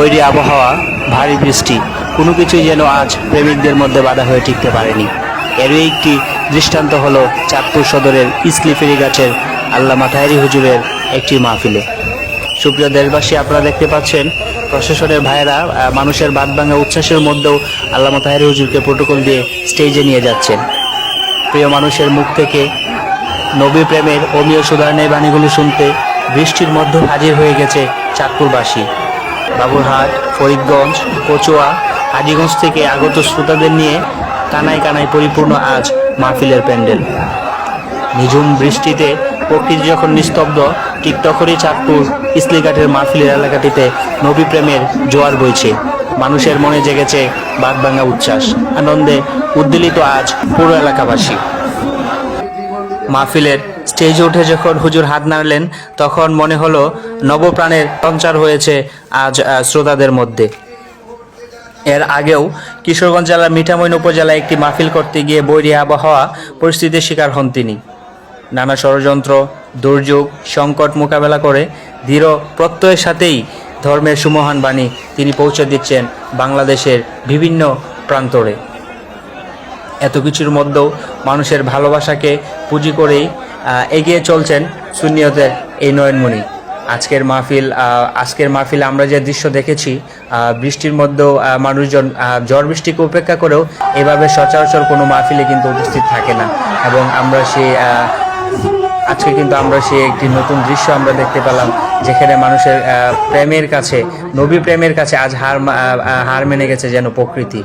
বৈরী আবহাওয়া, ভারী বৃষ্টি, কোনো কিছুই যেন আজ প্রেমিকদের মধ্যে বাধা হয়ে টিকতে পারেনি। এরই একটি দৃষ্টান্ত হলো চাঁদপুর সদরের ইসলি ফেরিঘাটের আল্লামা তাহেরি হুজুরের একটি মাহফিলে। সুপ্রিয় দেশবাসী, আপনারা দেখতে পাচ্ছেন প্রশাসনের ভাইয়েরা মানুষের বাঁধভাঙা উচ্ছ্বাসের মধ্যেও আল্লামা তাহেরি হুজুরকে প্রোটোকল দিয়ে স্টেজে নিয়ে যাচ্ছেন। প্রিয় মানুষের মুখ থেকে নবী প্রেমের অমীয় সুধারণের বাণীগুলি শুনতে বৃষ্টির মধ্যে হাজির হয়ে গেছে চাঁদপুরবাসী। বাবুরহাট, ফরিদগঞ্জ, কচুয়া, হাজীগঞ্জ থেকে আগত শ্রোতাদের নিয়ে কানায় কানায় পরিপূর্ণ আজ মাহফিলের প্যান্ডেল। নিঝুম বৃষ্টিতে প্রকৃতি যখন নিস্তব্ধ, ঠিক তখনই চাঁদপুর ইসলিঘাটের মাহফিলের এলাকাটিতে নবী প্রেমের জোয়ার বইছে। মানুষের মনে জেগেছে বাঁধভাঙা উচ্ছ্বাস, আনন্দে উদ্বেলিত আজ পুরো এলাকাবাসী। মাহফিলের স্টেজে উঠে যখন হুজুর হাত নাড়লেন, তখন মনে হলো নবপ্রাণের সঞ্চার হয়েছে আজ শ্রোতাদের মধ্যে। এর আগেও কিশোরগঞ্জ জেলার মিঠামইন উপজেলায় একটি মাহফিল করতে গিয়ে বৈরী আবহাওয়া পরিস্থিতির শিকার হন তিনি। নানা ষড়যন্ত্র, দুর্যোগ, সংকট মোকাবেলা করে দৃঢ় প্রত্যয়ের সাথেই ধর্মের সুমহান বাণী তিনি পৌঁছে দিচ্ছেন বাংলাদেশের বিভিন্ন প্রান্তরে। এত কিছুর মধ্যেও মানুষের ভালোবাসাকে পুঁজি করেই এগিয়ে চলছেন সুন্নিয়তের এই নয়নমণি। আজকের মাহফিলে আমরা যে দৃশ্য দেখেছি, বৃষ্টির মধ্যেও মানুষজন ঝড় বৃষ্টিকে উপেক্ষা করেও এভাবে সচরাচর কোনো মাহফিলে কিন্তু উপস্থিত থাকে না। এবং আজকে কিন্তু আমরা সেই একটি নতুন দৃশ্য আমরা দেখতে পেলাম, যেখানে মানুষের প্রেমের কাছে, নবী প্রেমের কাছে আজ হার মেনে গেছে যেন প্রকৃতি।